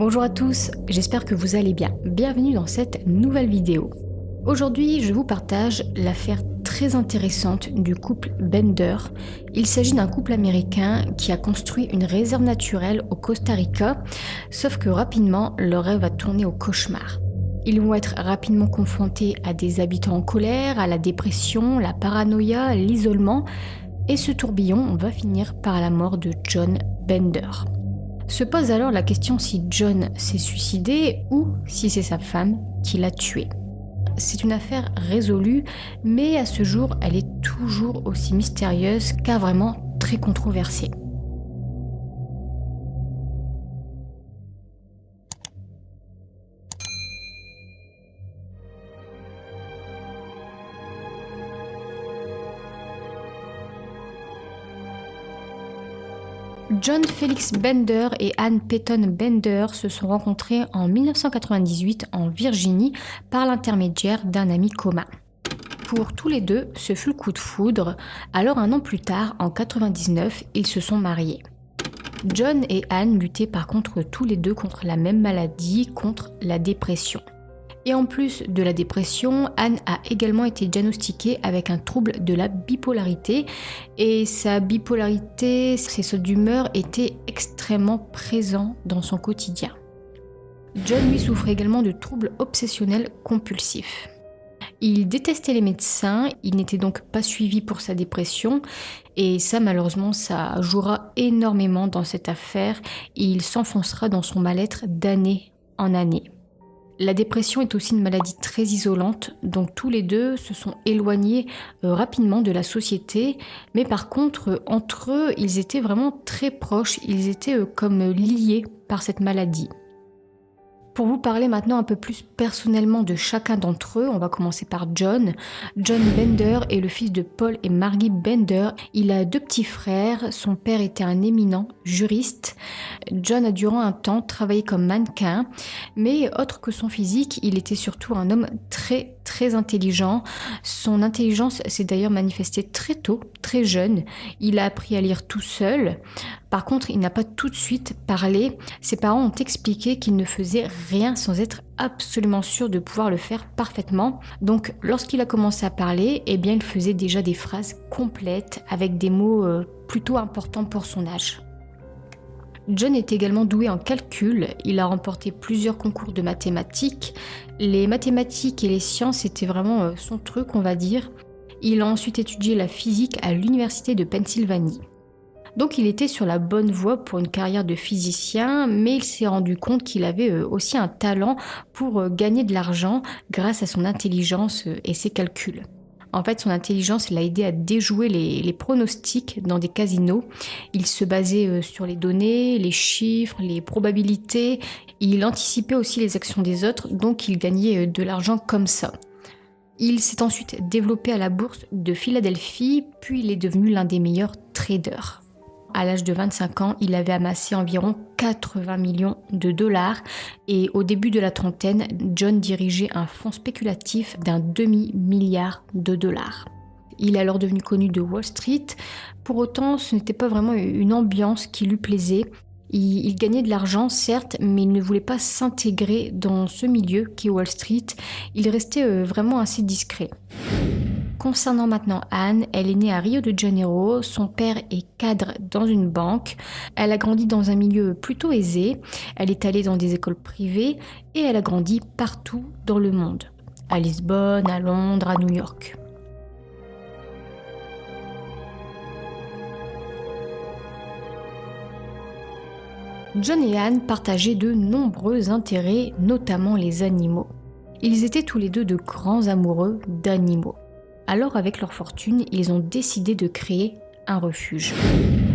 Bonjour à tous, j'espère que vous allez bien. Bienvenue dans cette nouvelle vidéo. Aujourd'hui, je vous partage l'affaire très intéressante du couple Bender. Il s'agit d'un couple américain qui a construit une réserve naturelle au Costa Rica, sauf que rapidement, leur rêve a tourné au cauchemar. Ils vont être rapidement confrontés à des habitants en colère, à la dépression, la paranoïa, l'isolement, et ce tourbillon va finir par la mort de John Bender. Se pose alors la question si John s'est suicidé ou si c'est sa femme qui l'a tué. C'est une affaire résolue, mais à ce jour, elle est toujours aussi mystérieuse car vraiment très controversée. John Felix Bender et Ann Peyton Bender se sont rencontrés en 1998 en Virginie par l'intermédiaire d'un ami commun. Pour tous les deux, ce fut le coup de foudre, alors un an plus tard, en 1999, ils se sont mariés. John et Ann luttaient par contre tous les deux contre la même maladie, contre la dépression. Et en plus de la dépression, Ann a également été diagnostiquée avec un trouble de la bipolarité. Et sa bipolarité, ses sautes d'humeur étaient extrêmement présents dans son quotidien. John, lui, souffrait également de troubles obsessionnels compulsifs. Il détestait les médecins, il n'était donc pas suivi pour sa dépression. Et ça, malheureusement, ça jouera énormément dans cette affaire. Et il s'enfoncera dans son mal-être d'année en année. La dépression est aussi une maladie très isolante, donc tous les deux se sont éloignés rapidement de la société, mais par contre, entre eux, ils étaient vraiment très proches, ils étaient comme liés par cette maladie. Pour vous parler maintenant un peu plus personnellement de chacun d'entre eux, on va commencer par John. John Bender est le fils de Paul et Margie Bender. Il a 2 petits frères. Son père était un éminent juriste. John a durant un temps travaillé comme mannequin, mais autre que son physique, il était surtout un homme très intelligent. Son intelligence s'est d'ailleurs manifestée très tôt, très jeune. Il a appris à lire tout seul. Par contre, il n'a pas tout de suite parlé. Ses parents ont expliqué qu'il ne faisait rien sans être absolument sûr de pouvoir le faire parfaitement. Donc, lorsqu'il a commencé à parler, eh bien, il faisait déjà des phrases complètes avec des mots plutôt importants pour son âge. John est également doué en calcul, il a remporté plusieurs concours de mathématiques. Les mathématiques et les sciences étaient vraiment son truc, on va dire. Il a ensuite étudié la physique à l'université de Pennsylvanie. Donc il était sur la bonne voie pour une carrière de physicien, mais il s'est rendu compte qu'il avait aussi un talent pour gagner de l'argent grâce à son intelligence et ses calculs. En fait, son intelligence l'a aidé à déjouer les pronostics dans des casinos. Il se basait sur les données, les chiffres, les probabilités. Il anticipait aussi les actions des autres, donc il gagnait de l'argent comme ça. Il s'est ensuite développé à la bourse de Philadelphie, puis il est devenu l'un des meilleurs traders. À l'âge de 25 ans, il avait amassé environ 80 millions de dollars et au début de la trentaine, John dirigeait un fonds spéculatif d'un demi-milliard de dollars. Il est alors devenu connu de Wall Street. Pour autant, ce n'était pas vraiment une ambiance qui lui plaisait. Il gagnait de l'argent, certes, mais il ne voulait pas s'intégrer dans ce milieu qu'est Wall Street. Il restait vraiment assez discret. Concernant maintenant Ann, elle est née à Rio de Janeiro, son père est cadre dans une banque, elle a grandi dans un milieu plutôt aisé, elle est allée dans des écoles privées et elle a grandi partout dans le monde, à Lisbonne, à Londres, à New York. John et Ann partageaient de nombreux intérêts, notamment les animaux. Ils étaient tous les deux de grands amoureux d'animaux. Alors, avec leur fortune, ils ont décidé de créer un refuge.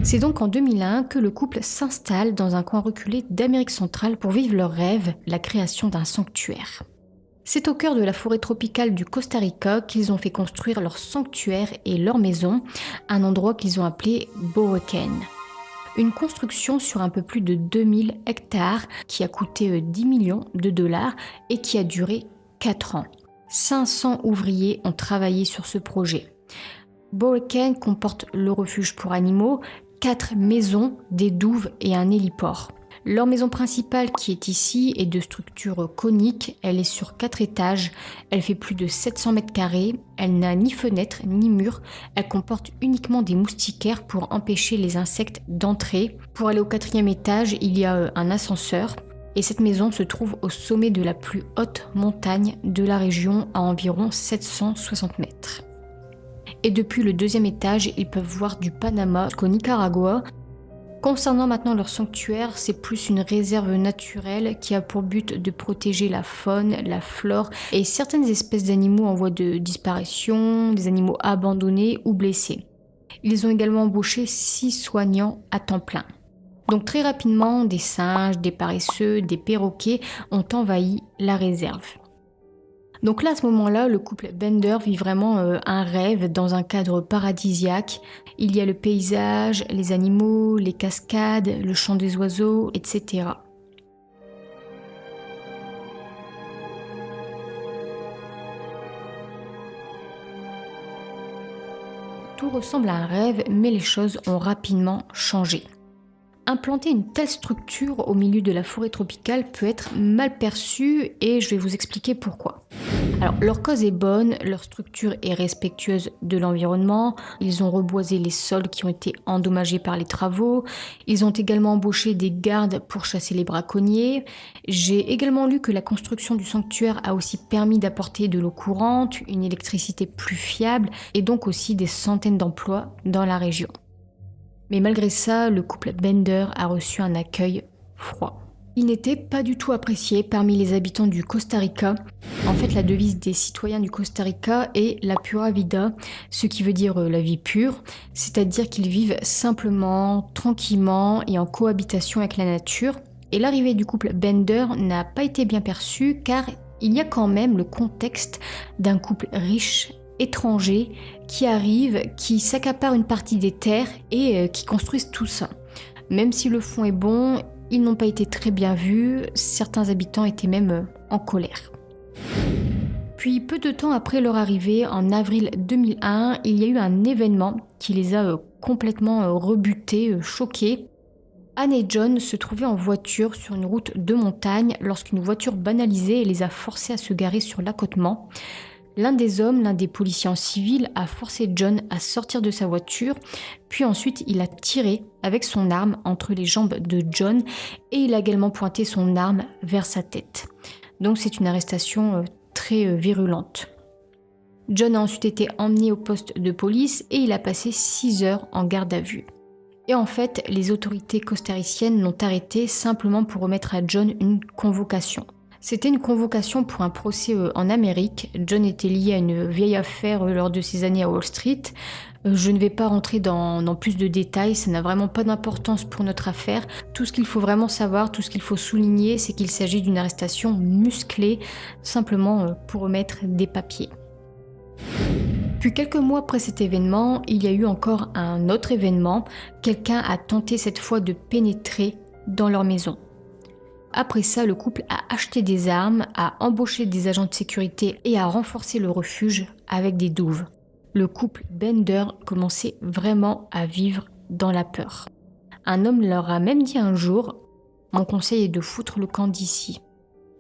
C'est donc en 2001 que le couple s'installe dans un coin reculé d'Amérique centrale pour vivre leur rêve, la création d'un sanctuaire. C'est au cœur de la forêt tropicale du Costa Rica qu'ils ont fait construire leur sanctuaire et leur maison, un endroit qu'ils ont appelé Boreken. Une construction sur un peu plus de 2000 hectares qui a coûté 10 millions de dollars et qui a duré 4 ans. 500 ouvriers ont travaillé sur ce projet. Boreken comporte le refuge pour animaux, 4 maisons, des douves et un héliport. Leur maison principale qui est ici est de structure conique, elle est sur 4 étages, elle fait plus de 700 mètres carrés, elle n'a ni fenêtre ni mur, elle comporte uniquement des moustiquaires pour empêcher les insectes d'entrer. Pour aller au 4e étage, il y a un ascenseur et cette maison se trouve au sommet de la plus haute montagne de la région à environ 760 mètres. Et depuis le 2e étage, ils peuvent voir du Panama jusqu'au Nicaragua. Concernant maintenant leur sanctuaire, c'est plus une réserve naturelle qui a pour but de protéger la faune, la flore et certaines espèces d'animaux en voie de disparition, des animaux abandonnés ou blessés. Ils ont également embauché 6 soignants à temps plein. Donc très rapidement, des singes, des paresseux, des perroquets ont envahi la réserve. Donc là, à ce moment-là, le couple Bender vit vraiment un rêve dans un cadre paradisiaque. Il y a le paysage, les animaux, les cascades, le chant des oiseaux, etc. Tout ressemble à un rêve, mais les choses ont rapidement changé. Implanter une telle structure au milieu de la forêt tropicale peut être mal perçu et je vais vous expliquer pourquoi. Alors, leur cause est bonne, leur structure est respectueuse de l'environnement, ils ont reboisé les sols qui ont été endommagés par les travaux, ils ont également embauché des gardes pour chasser les braconniers. J'ai également lu que la construction du sanctuaire a aussi permis d'apporter de l'eau courante, une électricité plus fiable et donc aussi des centaines d'emplois dans la région. Mais malgré ça, le couple Bender a reçu un accueil froid. Il n'était pas du tout apprécié parmi les habitants du Costa Rica. En fait, la devise des citoyens du Costa Rica est la pura vida, ce qui veut dire la vie pure, c'est-à-dire qu'ils vivent simplement, tranquillement et en cohabitation avec la nature. Et l'arrivée du couple Bender n'a pas été bien perçue car il y a quand même le contexte d'un couple riche, étranger, qui arrive, qui s'accapare une partie des terres et qui construisent tout ça. Même si le fond est bon, ils n'ont pas été très bien vus, certains habitants étaient même en colère. Puis peu de temps après leur arrivée, en avril 2001, il y a eu un événement qui les a complètement rebutés, choqués. Anne et John se trouvaient en voiture sur une route de montagne lorsqu'une voiture banalisée les a forcés à se garer sur l'accotement. L'un des hommes, l'un des policiers en civil, a forcé John à sortir de sa voiture, puis ensuite il a tiré avec son arme entre les jambes de John et il a également pointé son arme vers sa tête. Donc c'est une arrestation très virulente. John a ensuite été emmené au poste de police et il a passé 6 heures en garde à vue. Et en fait, les autorités costariciennes l'ont arrêté simplement pour remettre à John une convocation. C'était une convocation pour un procès en Amérique. John était lié à une vieille affaire lors de ses années à Wall Street. Je ne vais pas rentrer dans plus de détails, ça n'a vraiment pas d'importance pour notre affaire. Tout ce qu'il faut vraiment savoir, tout ce qu'il faut souligner, c'est qu'il s'agit d'une arrestation musclée, simplement pour remettre des papiers. Puis quelques mois après cet événement, il y a eu encore un autre événement. Quelqu'un a tenté cette fois de pénétrer dans leur maison. Après ça, le couple a acheté des armes, a embauché des agents de sécurité et a renforcé le refuge avec des douves. Le couple Bender commençait vraiment à vivre dans la peur. Un homme leur a même dit un jour « Mon conseil est de foutre le camp d'ici ».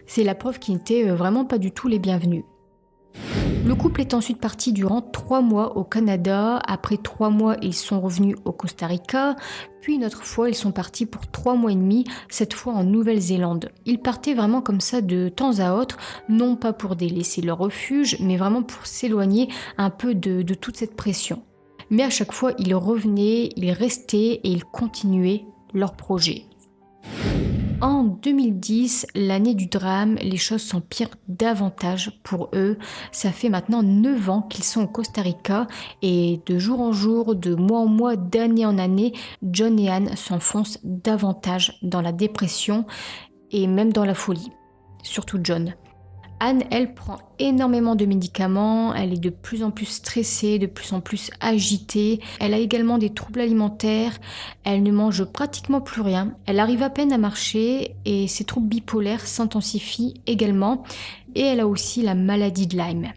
C'est la preuve qu'ils n'étaient vraiment pas du tout les bienvenus. Le couple est ensuite parti durant 3 mois au Canada. Après 3 mois, ils sont revenus au Costa Rica. Puis une autre fois, ils sont partis pour 3 mois et demi, cette fois en Nouvelle-Zélande. Ils partaient vraiment comme ça de temps à autre, non pas pour délaisser leur refuge, mais vraiment pour s'éloigner un peu de toute cette pression. Mais à chaque fois, ils revenaient, ils restaient et ils continuaient leur projet. En 2010, l'année du drame, les choses s'empirent davantage pour eux. Ça fait maintenant 9 ans qu'ils sont au Costa Rica et de jour en jour, de mois en mois, d'année en année, John et Anne s'enfoncent davantage dans la dépression et même dans la folie. Surtout John. Anne, elle, prend énormément de médicaments, elle est de plus en plus stressée, de plus en plus agitée. Elle a également des troubles alimentaires, elle ne mange pratiquement plus rien. Elle arrive à peine à marcher et ses troubles bipolaires s'intensifient également. Et elle a aussi la maladie de Lyme.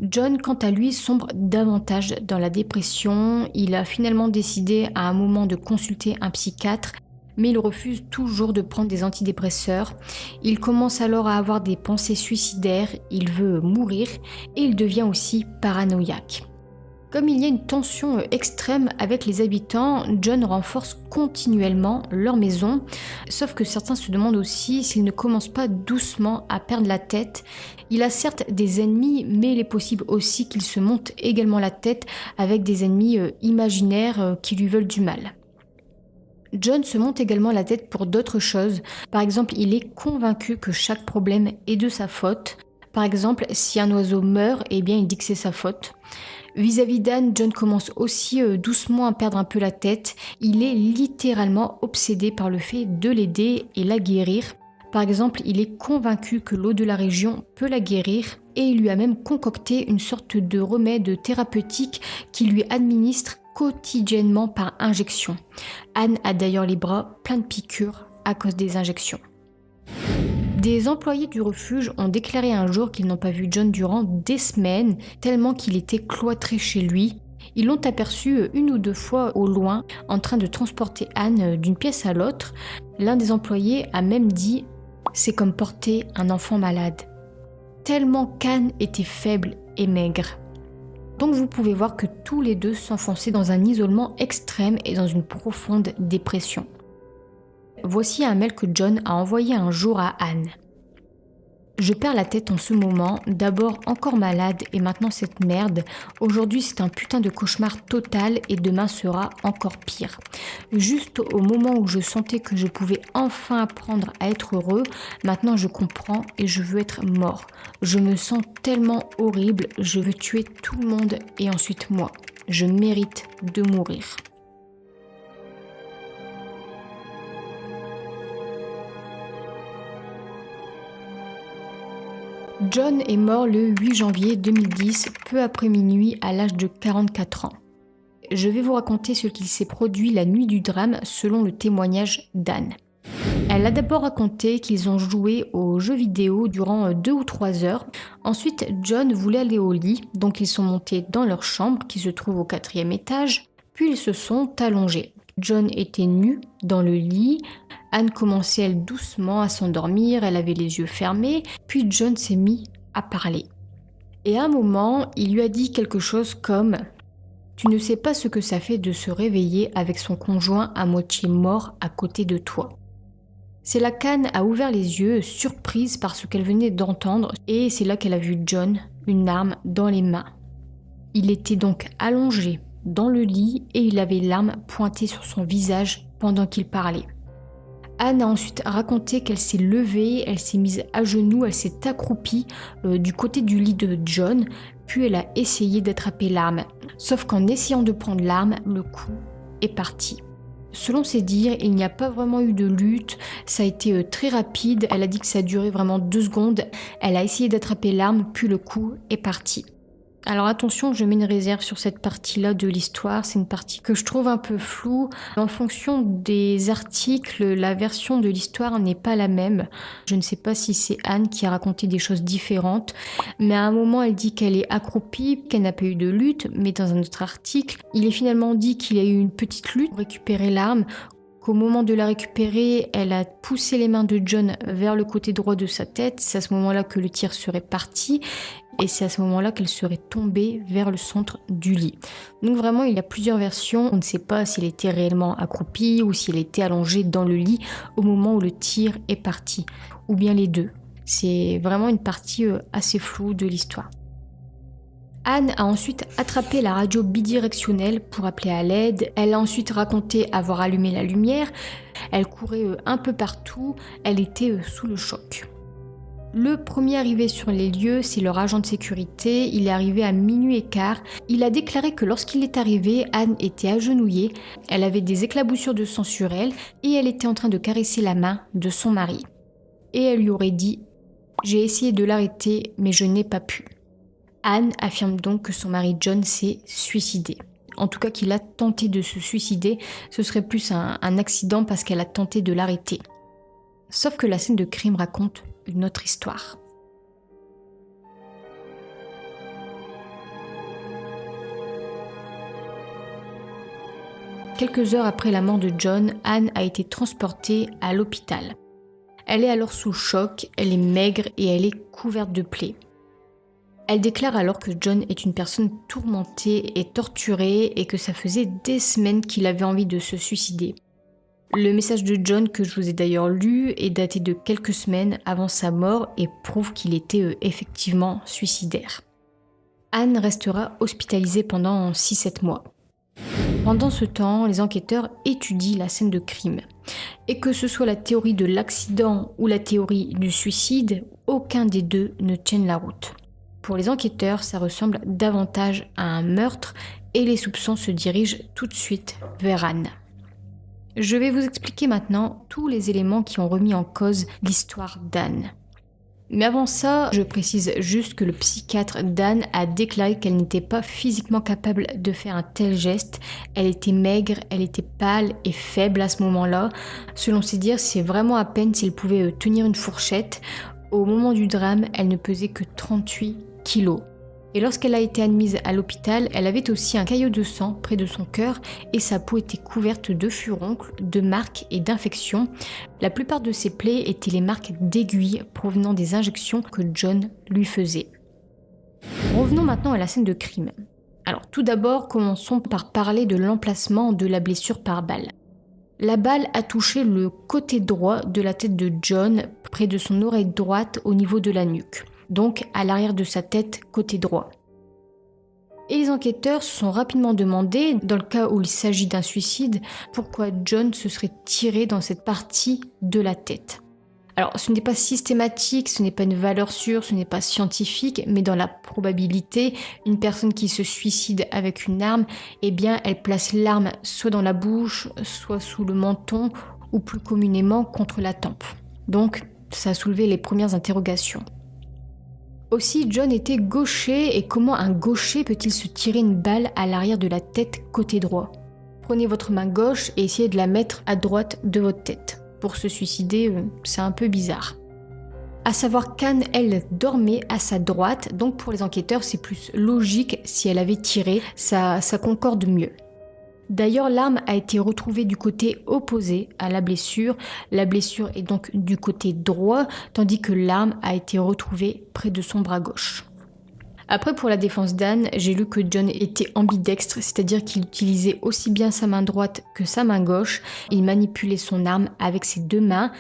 John, quant à lui, sombre davantage dans la dépression. Il a finalement décidé à un moment de consulter un psychiatre. mais il refuse toujours de prendre des antidépresseurs. Il commence alors à avoir des pensées suicidaires, il veut mourir et il devient aussi paranoïaque. Comme il y a une tension extrême avec les habitants, John renforce continuellement leur maison, sauf que certains se demandent aussi s'il ne commence pas doucement à perdre la tête. Il a certes des ennemis, mais il est possible aussi qu'il se monte également la tête avec des ennemis imaginaires qui lui veulent du mal. John se monte également la tête pour d'autres choses. Par exemple, il est convaincu que chaque problème est de sa faute. Par exemple, si un oiseau meurt, eh bien il dit que c'est sa faute. Vis-à-vis d'Anne, John commence aussi doucement à perdre un peu la tête. Il est littéralement obsédé par le fait de l'aider et la guérir. Par exemple, il est convaincu que l'eau de la région peut la guérir et il lui a même concocté une sorte de remède thérapeutique qu'il lui administre quotidiennement par injection. Anne a d'ailleurs les bras pleins de piqûres à cause des injections. Des employés du refuge ont déclaré un jour qu'ils n'ont pas vu John durant des semaines, tellement qu'il était cloîtré chez lui. Ils l'ont aperçu une ou deux fois au loin, en train de transporter Anne d'une pièce à l'autre. L'un des employés a même dit « c'est comme porter un enfant malade », tellement qu'Anne était faible et maigre. Donc vous pouvez voir que tous les deux s'enfonçaient dans un isolement extrême et dans une profonde dépression. Voici un mail que John a envoyé un jour à Anne. Je perds la tête en ce moment, d'abord encore malade et maintenant cette merde. Aujourd'hui c'est un putain de cauchemar total et demain sera encore pire. Juste au moment où je sentais que je pouvais enfin apprendre à être heureux, maintenant je comprends et je veux être mort. Je me sens tellement horrible, je veux tuer tout le monde et ensuite moi. Je mérite de mourir. John est mort le 8 janvier 2010, peu après minuit, à l'âge de 44 ans. Je vais vous raconter ce qu'il s'est produit la nuit du drame selon le témoignage d'Anne. Elle a d'abord raconté qu'ils ont joué aux jeux vidéo durant 2 ou 3 heures. Ensuite, John voulait aller au lit, donc ils sont montés dans leur chambre qui se trouve au 4e étage, puis ils se sont allongés. John était nu dans le lit. Anne commençait elle doucement à s'endormir, elle avait les yeux fermés, puis John s'est mis à parler. Et à un moment, il lui a dit quelque chose comme « Tu ne sais pas ce que ça fait de se réveiller avec son conjoint à moitié mort à côté de toi ». C'est là qu'Anne a ouvert les yeux, surprise par ce qu'elle venait d'entendre, et c'est là qu'elle a vu John, une arme dans les mains. Il était donc allongé dans le lit et il avait l'arme pointée sur son visage pendant qu'il parlait. Anne a ensuite raconté qu'elle s'est levée, elle s'est mise à genoux, elle s'est accroupie du côté du lit de John, puis elle a essayé d'attraper l'arme. Sauf qu'en essayant de prendre l'arme, le coup est parti. Selon ses dires, il n'y a pas vraiment eu de lutte, ça a été très rapide, elle a dit que ça a duré vraiment 2 secondes, elle a essayé d'attraper l'arme, puis le coup est parti. Alors attention, je mets une réserve sur cette partie-là de l'histoire, c'est une partie que je trouve un peu floue. En fonction des articles, la version de l'histoire n'est pas la même. Je ne sais pas si c'est Anne qui a raconté des choses différentes, mais à un moment elle dit qu'elle est accroupie, qu'elle n'a pas eu de lutte, mais dans un autre article, il est finalement dit qu'il y a eu une petite lutte pour récupérer l'arme, qu'au moment de la récupérer, elle a poussé les mains de John vers le côté droit de sa tête, c'est à ce moment-là que le tir serait parti, et c'est à ce moment-là qu'elle serait tombée vers le centre du lit. Donc vraiment, il y a plusieurs versions. On ne sait pas s'il était réellement accroupi ou s'il était allongé dans le lit au moment où le tir est parti, ou bien les deux. C'est vraiment une partie assez floue de l'histoire. Anne a ensuite attrapé la radio bidirectionnelle pour appeler à l'aide. Elle a ensuite raconté avoir allumé la lumière. Elle courait un peu partout. Elle était sous le choc. Le premier arrivé sur les lieux, c'est leur agent de sécurité. Il est arrivé à minuit et quart. Il a déclaré que lorsqu'il est arrivé, Anne était agenouillée. Elle avait des éclaboussures de sang sur elle et elle était en train de caresser la main de son mari. Et elle lui aurait dit « J'ai essayé de l'arrêter, mais je n'ai pas pu ». Anne affirme donc que son mari John s'est suicidé. En tout cas qu'il a tenté de se suicider, ce serait plus un accident parce qu'elle a tenté de l'arrêter. Sauf que la scène de crime raconte une autre histoire. Quelques heures après la mort de John, Anne a été transportée à l'hôpital. Elle est alors sous choc, elle est maigre et elle est couverte de plaies. Elle déclare alors que John est une personne tourmentée et torturée et que ça faisait des semaines qu'il avait envie de se suicider. Le message de John, que je vous ai d'ailleurs lu, est daté de quelques semaines avant sa mort et prouve qu'il était effectivement suicidaire. Anne restera hospitalisée pendant 6-7 mois. Pendant ce temps, les enquêteurs étudient la scène de crime. Et que ce soit la théorie de l'accident ou la théorie du suicide, aucun des deux ne tienne la route. Pour les enquêteurs, ça ressemble davantage à un meurtre et les soupçons se dirigent tout de suite vers Anne. Je vais vous expliquer maintenant tous les éléments qui ont remis en cause l'histoire d'Anne. Mais avant ça, je précise juste que le psychiatre d'Anne a déclaré qu'elle n'était pas physiquement capable de faire un tel geste. Elle était maigre, elle était pâle et faible à ce moment-là. Selon ses dires, c'est vraiment à peine si elle pouvait tenir une fourchette. Au moment du drame, elle ne pesait que 38 kilos. Et lorsqu'elle a été admise à l'hôpital, elle avait aussi un caillot de sang près de son cœur et sa peau était couverte de furoncles, de marques et d'infections. La plupart de ces plaies étaient les marques d'aiguilles provenant des injections que John lui faisait. Revenons maintenant à la scène de crime. Alors tout d'abord, commençons par parler de l'emplacement de la blessure par balle. La balle a touché le côté droit de la tête de John, près de son oreille droite au niveau de la nuque. Donc à l'arrière de sa tête, côté droit. Et les enquêteurs se sont rapidement demandé, dans le cas où il s'agit d'un suicide, pourquoi John se serait tiré dans cette partie de la tête. Alors ce n'est pas systématique, ce n'est pas une valeur sûre, ce n'est pas scientifique, mais dans la probabilité, une personne qui se suicide avec une arme, eh bien elle place l'arme soit dans la bouche, soit sous le menton, ou plus communément contre la tempe. Donc ça a soulevé les premières interrogations. Aussi, John était gaucher et comment un gaucher peut-il se tirer une balle à l'arrière de la tête côté droit ? Prenez votre main gauche et essayez de la mettre à droite de votre tête. Pour se suicider, c'est un peu bizarre. À savoir qu'Anne, elle, dormait à sa droite, donc pour les enquêteurs, c'est plus logique si elle avait tiré, ça concorde mieux. D'ailleurs, l'arme a été retrouvée du côté opposé à la blessure. La blessure est donc du côté droit, tandis que l'arme a été retrouvée près de son bras gauche. Après, pour la défense d'Anne, j'ai lu que John était ambidextre, c'est-à-dire qu'il utilisait aussi bien sa main droite que sa main gauche. Il manipulait son arme avec ses deux mains.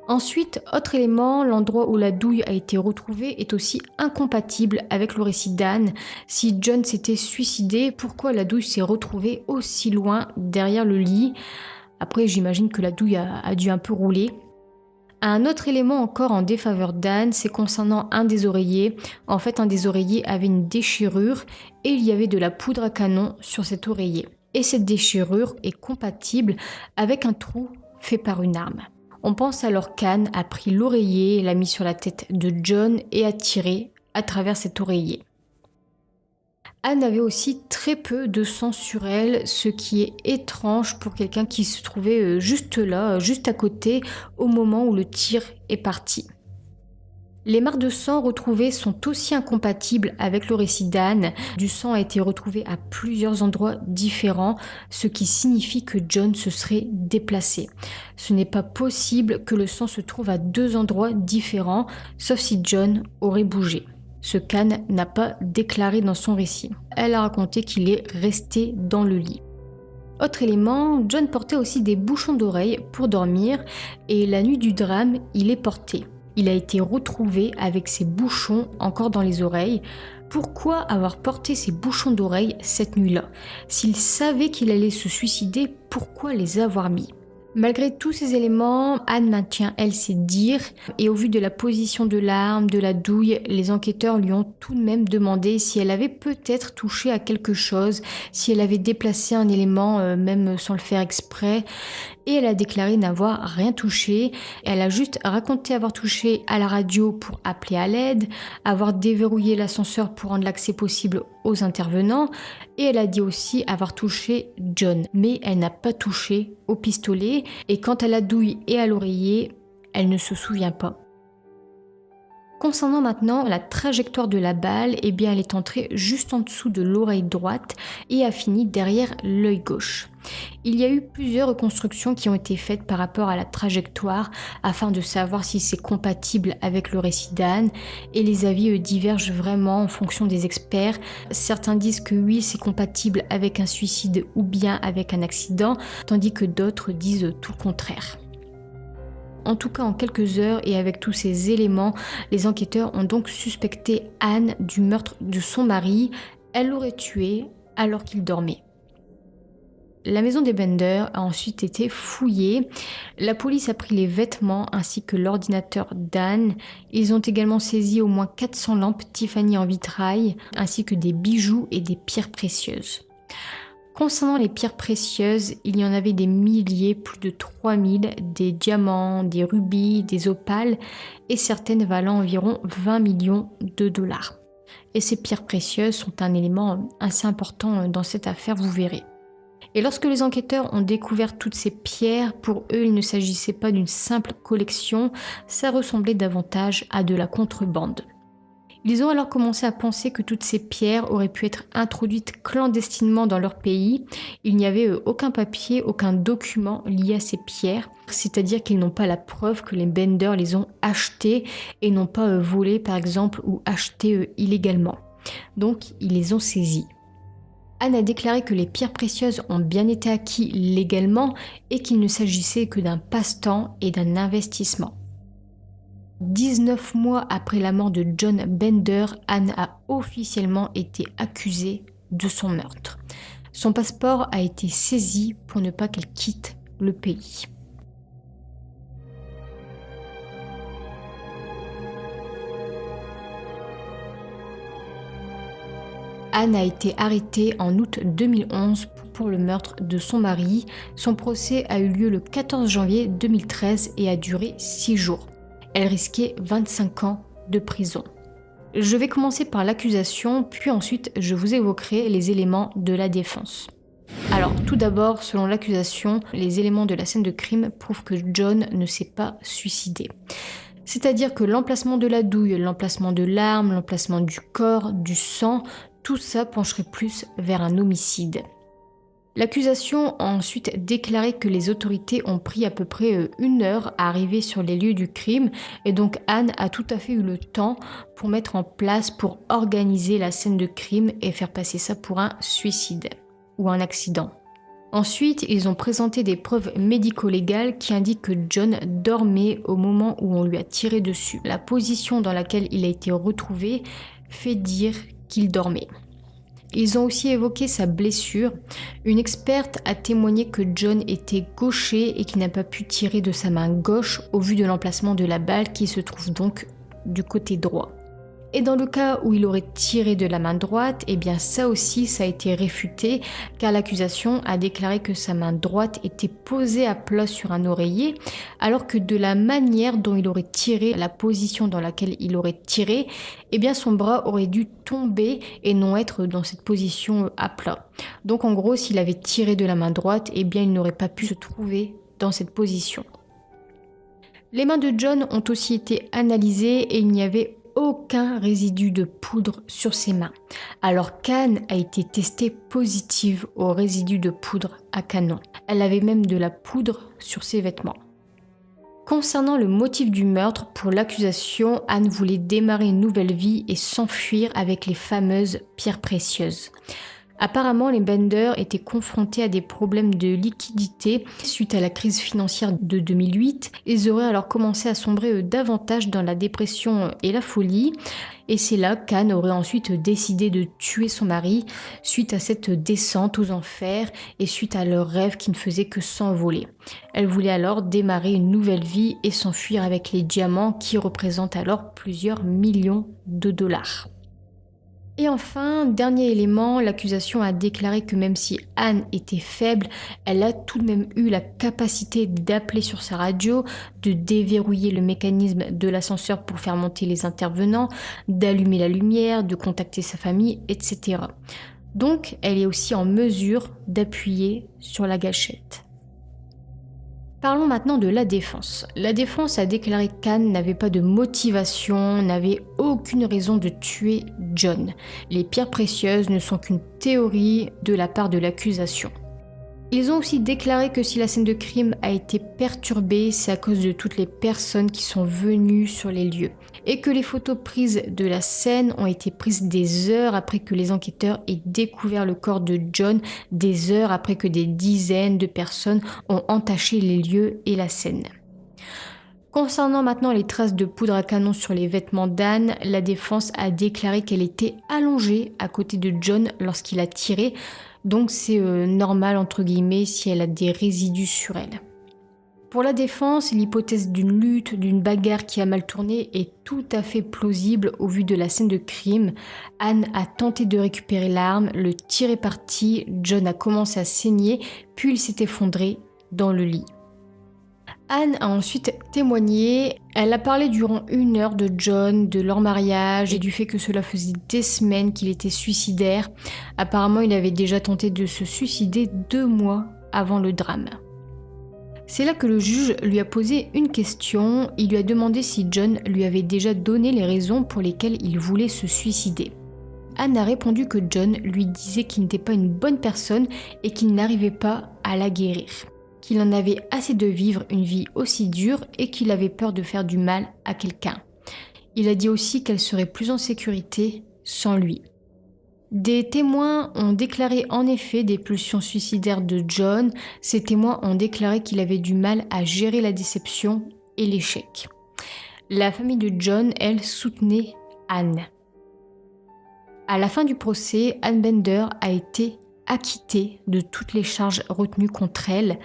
Ensuite, autre élément, l'endroit où la douille a été retrouvée est aussi incompatible avec le récit d'Anne. Si John s'était suicidé, pourquoi la douille s'est retrouvée aussi loin derrière le lit ? Après, j'imagine que la douille a dû un peu rouler. Un autre élément encore en défaveur d'Anne, c'est concernant un des oreillers. En fait, un des oreillers avait une déchirure et il y avait de la poudre à canon sur cet oreiller. Et cette déchirure est compatible avec un trou fait par une arme. On pense alors qu'Anne a pris l'oreiller, l'a mis sur la tête de John et a tiré à travers cet oreiller. Anne avait aussi très peu de sang sur elle, ce qui est étrange pour quelqu'un qui se trouvait juste là, juste à côté, au moment où le tir est parti. Les marques de sang retrouvées sont aussi incompatibles avec le récit d'Anne. Du sang a été retrouvé à plusieurs endroits différents, ce qui signifie que John se serait déplacé. Ce n'est pas possible que le sang se trouve à deux endroits différents, sauf si John aurait bougé. Ce qu'Anne n'a pas déclaré dans son récit. Elle a raconté qu'il est resté dans le lit. Autre élément, John portait aussi des bouchons d'oreilles pour dormir et la nuit du drame, il est porté. Il a été retrouvé avec ses bouchons encore dans les oreilles. Pourquoi avoir porté ces bouchons d'oreilles cette nuit-là ? S'il savait qu'il allait se suicider, pourquoi les avoir mis ? Malgré tous ces éléments, Anne maintient, elle, ses dires, et au vu de la position de l'arme, de la douille, les enquêteurs lui ont tout de même demandé si elle avait peut-être touché à quelque chose, si elle avait déplacé un élément, même sans le faire exprès, et elle a déclaré n'avoir rien touché. Elle a juste raconté avoir touché à la radio pour appeler à l'aide, avoir déverrouillé l'ascenseur pour rendre l'accès possible aux intervenants, et elle a dit aussi avoir touché John, mais elle n'a pas touché au pistolet, et quant à la douille et à l'oreiller, elle ne se souvient pas. Concernant maintenant la trajectoire de la balle, eh bien elle est entrée juste en dessous de l'oreille droite et a fini derrière l'œil gauche. Il y a eu plusieurs reconstructions qui ont été faites par rapport à la trajectoire afin de savoir si c'est compatible avec le récit d'Anne et les avis divergent vraiment en fonction des experts. Certains disent que oui, c'est compatible avec un suicide ou bien avec un accident, tandis que d'autres disent tout le contraire. En tout cas, en quelques heures et avec tous ces éléments, les enquêteurs ont donc suspecté Anne du meurtre de son mari. Elle l'aurait tué alors qu'il dormait. La maison des Bender a ensuite été fouillée. La police a pris les vêtements ainsi que l'ordinateur d'Anne. Ils ont également saisi au moins 400 lampes Tiffany en vitrail, ainsi que des bijoux et des pierres précieuses. Concernant les pierres précieuses, il y en avait des milliers, plus de 3000, des diamants, des rubis, des opales et certaines valant environ 20 millions de dollars. Et ces pierres précieuses sont un élément assez important dans cette affaire, vous verrez. Et lorsque les enquêteurs ont découvert toutes ces pierres, pour eux, il ne s'agissait pas d'une simple collection, ça ressemblait davantage à de la contrebande. Ils ont alors commencé à penser que toutes ces pierres auraient pu être introduites clandestinement dans leur pays. Il n'y avait aucun papier, aucun document lié à ces pierres, c'est-à-dire qu'ils n'ont pas la preuve que les Bender les ont achetées et n'ont pas volé par exemple ou acheté illégalement. Donc ils les ont saisies. Anne a déclaré que les pierres précieuses ont bien été acquises légalement et qu'il ne s'agissait que d'un passe-temps et d'un investissement. 19 mois après la mort de John Bender, Anne a officiellement été accusée de son meurtre. Son passeport a été saisi pour ne pas qu'elle quitte le pays. Anne a été arrêtée en août 2011 pour le meurtre de son mari. Son procès a eu lieu le 14 janvier 2013 et a duré 6 jours. Elle risquait 25 ans de prison. Je vais commencer par l'accusation, puis ensuite je vous évoquerai les éléments de la défense. Alors tout d'abord, selon l'accusation, les éléments de la scène de crime prouvent que John ne s'est pas suicidé. C'est-à-dire que l'emplacement de la douille, l'emplacement de l'arme, l'emplacement du corps, du sang, tout ça pencherait plus vers un homicide. L'accusation a ensuite déclaré que les autorités ont pris à peu près 1 heure à arriver sur les lieux du crime et donc Anne a tout à fait eu le temps pour mettre en place, pour organiser la scène de crime et faire passer ça pour un suicide ou un accident. Ensuite, ils ont présenté des preuves médico-légales qui indiquent que John dormait au moment où on lui a tiré dessus. La position dans laquelle il a été retrouvé fait dire qu'il dormait. Ils ont aussi évoqué sa blessure. Une experte a témoigné que John était gaucher et qu'il n'a pas pu tirer de sa main gauche au vu de l'emplacement de la balle qui se trouve donc du côté droit. Et dans le cas où il aurait tiré de la main droite, eh bien ça aussi ça a été réfuté car l'accusation a déclaré que sa main droite était posée à plat sur un oreiller alors que de la manière dont il aurait tiré, la position dans laquelle il aurait tiré, eh bien son bras aurait dû tomber et non être dans cette position à plat. Donc en gros s'il avait tiré de la main droite, eh bien il n'aurait pas pu se trouver dans cette position. Les mains de John ont aussi été analysées et il n'y avait aucun résidu de poudre sur ses mains, alors qu'Anne a été testée positive au résidu de poudre à canon. Elle avait même de la poudre sur ses vêtements. Concernant le motif du meurtre, pour l'accusation, Anne voulait démarrer une nouvelle vie et s'enfuir avec les fameuses pierres précieuses. Apparemment, les Bender étaient confrontés à des problèmes de liquidité suite à la crise financière de 2008. Ils auraient alors commencé à sombrer davantage dans la dépression et la folie. Et c'est là qu'Anne aurait ensuite décidé de tuer son mari suite à cette descente aux enfers et suite à leur rêve qui ne faisait que s'envoler. Elle voulait alors démarrer une nouvelle vie et s'enfuir avec les diamants qui représentent alors plusieurs millions de dollars. Et enfin, dernier élément, l'accusation a déclaré que même si Anne était faible, elle a tout de même eu la capacité d'appeler sur sa radio, de déverrouiller le mécanisme de l'ascenseur pour faire monter les intervenants, d'allumer la lumière, de contacter sa famille, etc. Donc, elle est aussi en mesure d'appuyer sur la gâchette. Parlons maintenant de la défense. La défense a déclaré qu'Anne n'avait pas de motivation, n'avait aucune raison de tuer John. Les pierres précieuses ne sont qu'une théorie de la part de l'accusation. Ils ont aussi déclaré que si la scène de crime a été perturbée, c'est à cause de toutes les personnes qui sont venues sur les lieux. Et que les photos prises de la scène ont été prises des heures après que les enquêteurs aient découvert le corps de John, des heures après que des dizaines de personnes ont entaché les lieux et la scène. Concernant maintenant les traces de poudre à canon sur les vêtements d'Anne, la défense a déclaré qu'elle était allongée à côté de John lorsqu'il a tiré, donc c'est normal entre guillemets si elle a des résidus sur elle. Pour la défense, l'hypothèse d'une lutte, d'une bagarre qui a mal tourné est tout à fait plausible au vu de la scène de crime. Anne a tenté de récupérer l'arme, le tir est parti, John a commencé à saigner, puis il s'est effondré dans le lit. Anne a ensuite témoigné, elle a parlé durant 1 heure de John, de leur mariage et du fait que cela faisait des semaines qu'il était suicidaire. Apparemment, il avait déjà tenté de se suicider 2 mois avant le drame. C'est là que le juge lui a posé une question, il lui a demandé si John lui avait déjà donné les raisons pour lesquelles il voulait se suicider. Anne a répondu que John lui disait qu'il n'était pas une bonne personne et qu'il n'arrivait pas à la guérir, qu'il en avait assez de vivre une vie aussi dure et qu'il avait peur de faire du mal à quelqu'un. Il a dit aussi qu'elle serait plus en sécurité sans lui. Des témoins ont déclaré en effet des pulsions suicidaires de John. Ces témoins ont déclaré qu'il avait du mal à gérer la déception et l'échec. La famille de John, elle, soutenait Anne. À la fin du procès, Anne Bender a été acquittée de toutes les charges retenues contre elle.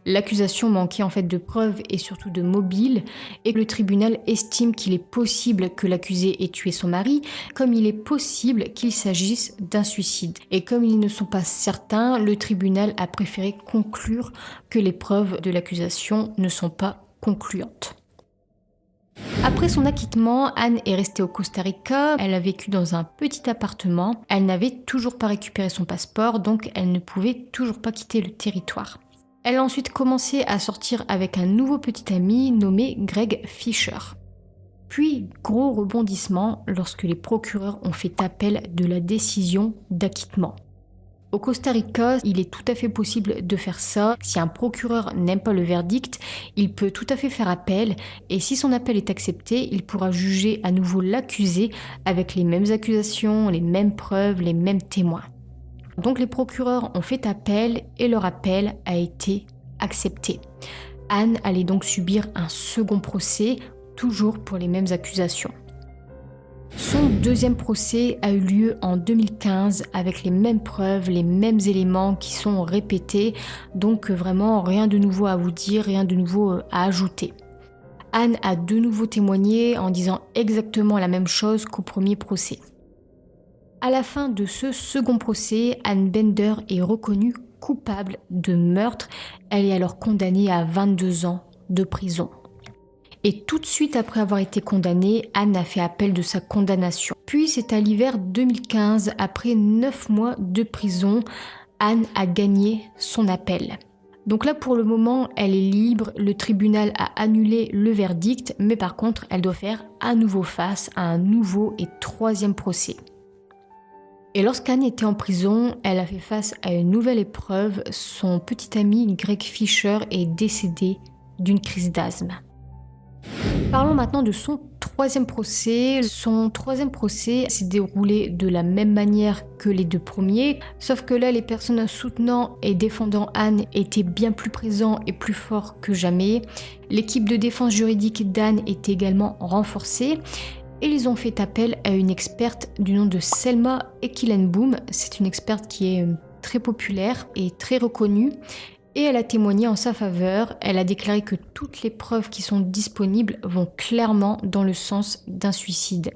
L'accusation manquait en fait de preuves et surtout de mobiles, et le tribunal estime qu'il est possible que l'accusé ait tué son mari, comme il est possible qu'il s'agisse d'un suicide. Et comme ils ne sont pas certains, le tribunal a préféré conclure que les preuves de l'accusation ne sont pas concluantes. Après son acquittement, Anne est restée au Costa Rica, elle a vécu dans un petit appartement, elle n'avait toujours pas récupéré son passeport, donc elle ne pouvait toujours pas quitter le territoire. Elle a ensuite commencé à sortir avec un nouveau petit ami nommé Greg Fisher. Puis, gros rebondissement lorsque les procureurs ont fait appel de la décision d'acquittement. Au Costa Rica, il est tout à fait possible de faire ça. Si un procureur n'aime pas le verdict, il peut tout à fait faire appel et si son appel est accepté, il pourra juger à nouveau l'accusé avec les mêmes accusations, les mêmes preuves, les mêmes témoins. Donc les procureurs ont fait appel et leur appel a été accepté. Anne allait donc subir un second procès, toujours pour les mêmes accusations. Son deuxième procès a eu lieu en 2015 avec les mêmes preuves, les mêmes éléments qui sont répétés, donc vraiment rien de nouveau à vous dire, rien de nouveau à ajouter. Anne a de nouveau témoigné en disant exactement la même chose qu'au premier procès. À la fin de ce second procès, Anne Bender est reconnue coupable de meurtre. Elle est alors condamnée à 22 ans de prison. Et tout de suite après avoir été condamnée, Anne a fait appel de sa condamnation. Puis c'est à l'hiver 2015, après 9 mois de prison, Anne a gagné son appel. Donc là pour le moment, elle est libre, le tribunal a annulé le verdict, mais par contre elle doit faire à nouveau face à un nouveau et troisième procès. Et lorsqu'Anne était en prison, elle a fait face à une nouvelle épreuve. Son petit ami Greg Fisher est décédé d'une crise d'asthme. Parlons maintenant de son troisième procès. Son troisième procès s'est déroulé de la même manière que les 2 premiers, sauf que là, les personnes soutenant et défendant Anne étaient bien plus présents et plus forts que jamais. L'équipe de défense juridique d'Anne est également renforcée et ils ont fait appel à une experte du nom de Selma Ekilenboom. C'est une experte qui est très populaire et très reconnue. Et elle a témoigné en sa faveur, elle a déclaré que toutes les preuves qui sont disponibles vont clairement dans le sens d'un suicide.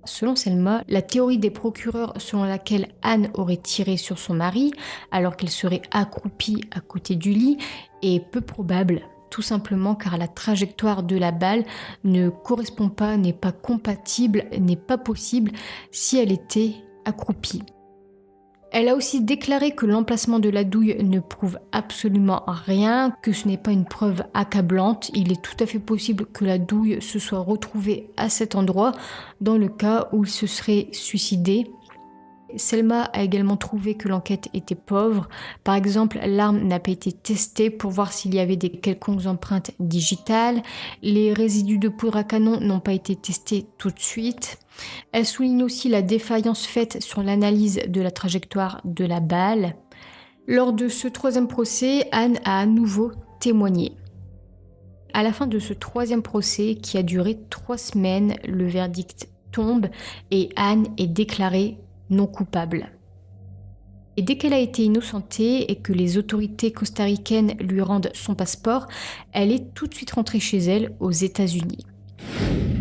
Selon Selma, la théorie des procureurs selon laquelle Anne aurait tiré sur son mari alors qu'elle serait accroupie à côté du lit est peu probable, tout simplement car la trajectoire de la balle ne correspond pas, n'est pas compatible, n'est pas possible si elle était accroupie. Elle a aussi déclaré que l'emplacement de la douille ne prouve absolument rien, que ce n'est pas une preuve accablante. Il est tout à fait possible que la douille se soit retrouvée à cet endroit dans le cas où il se serait suicidé. Selma a également trouvé que l'enquête était pauvre. Par exemple, l'arme n'a pas été testée pour voir s'il y avait des quelconques empreintes digitales. Les résidus de poudre à canon n'ont pas été testés tout de suite. Elle souligne aussi la défaillance faite sur l'analyse de la trajectoire de la balle. Lors de ce troisième procès, Anne a à nouveau témoigné. À la fin de ce troisième procès, qui a duré 3 semaines, le verdict tombe et Anne est déclarée non coupable. Et dès qu'elle a été innocentée et que les autorités costaricaines lui rendent son passeport, elle est tout de suite rentrée chez elle aux États-Unis.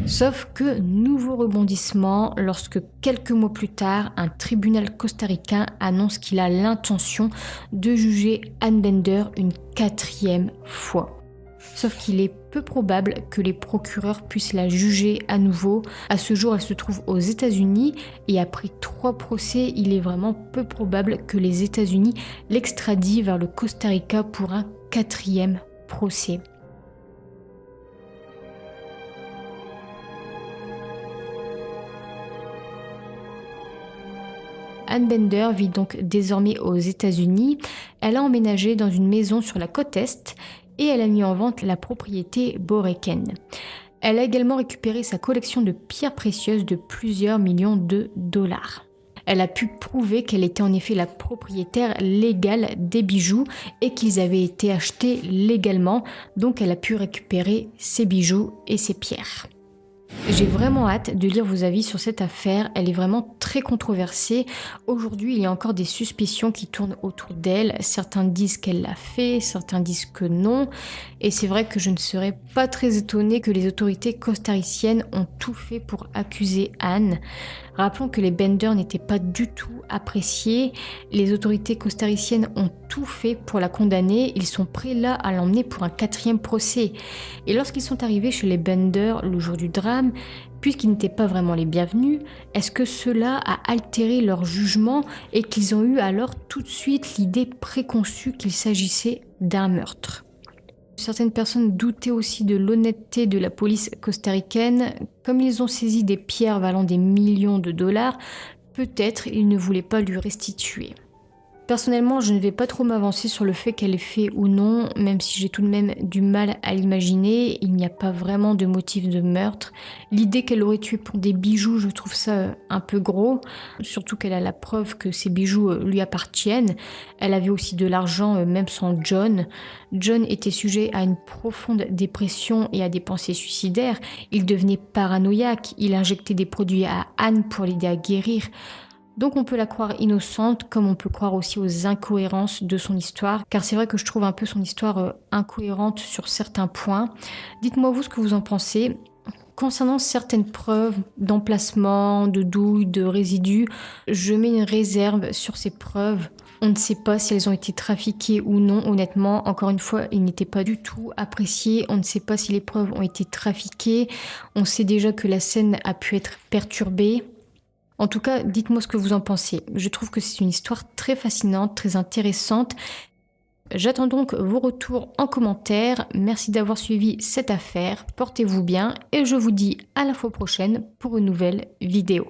Sauf que nouveau rebondissement lorsque quelques mois plus tard, un tribunal costaricain annonce qu'il a l'intention de juger Ann Bender une 4e fois. Sauf qu'il est peu probable que les procureurs puissent la juger à nouveau. À ce jour, elle se trouve aux États-Unis et après 3 procès, il est vraiment peu probable que les États-Unis l'extradient vers le Costa Rica pour un 4e procès. Ann Bender vit donc désormais aux États-Unis. Elle a emménagé dans une maison sur la côte Est et elle a mis en vente la propriété Boreken. Elle a également récupéré sa collection de pierres précieuses de plusieurs millions de dollars. Elle a pu prouver qu'elle était en effet la propriétaire légale des bijoux et qu'ils avaient été achetés légalement, donc elle a pu récupérer ses bijoux et ses pierres. J'ai vraiment hâte de lire vos avis sur cette affaire, elle est vraiment très controversée. Aujourd'hui, il y a encore des suspicions qui tournent autour d'elle. Certains disent qu'elle l'a fait, certains disent que non. Et c'est vrai que je ne serais pas très étonnée que les autorités costariciennes ont tout fait pour accuser Anne. Rappelons que les Bender n'étaient pas du tout appréciés. Les autorités costariciennes ont tout fait pour la condamner. Ils sont prêts là à l'emmener pour un 4e procès. Et lorsqu'ils sont arrivés chez les Bender le jour du drame, puisqu'ils n'étaient pas vraiment les bienvenus, est-ce que cela a altéré leur jugement et qu'ils ont eu alors tout de suite l'idée préconçue qu'il s'agissait d'un meurtre ? Certaines personnes doutaient aussi de l'honnêteté de la police costaricaine. Comme ils ont saisi des pierres valant des millions de dollars, peut-être ils ne voulaient pas lui restituer. Personnellement, je ne vais pas trop m'avancer sur le fait qu'elle ait fait ou non, même si j'ai tout de même du mal à l'imaginer. Il n'y a pas vraiment de motif de meurtre. L'idée qu'elle aurait tué pour des bijoux, je trouve ça un peu gros, surtout qu'elle a la preuve que ces bijoux lui appartiennent. Elle avait aussi de l'argent, même sans John. John était sujet à une profonde dépression et à des pensées suicidaires. Il devenait paranoïaque, il injectait des produits à Anne pour l'aider à guérir. Donc on peut la croire innocente, comme on peut croire aussi aux incohérences de son histoire, car c'est vrai que je trouve un peu son histoire incohérente sur certains points. Dites-moi vous ce que vous en pensez. Concernant certaines preuves d'emplacement, de douille, de résidus, je mets une réserve sur ces preuves. On ne sait pas si elles ont été trafiquées ou non, honnêtement. Encore une fois, ils n'étaient pas du tout appréciés. On ne sait pas si les preuves ont été trafiquées. On sait déjà que la scène a pu être perturbée. En tout cas, dites-moi ce que vous en pensez. Je trouve que c'est une histoire très fascinante, très intéressante. J'attends donc vos retours en commentaire. Merci d'avoir suivi cette affaire. Portez-vous bien et je vous dis à la fois prochaine pour une nouvelle vidéo.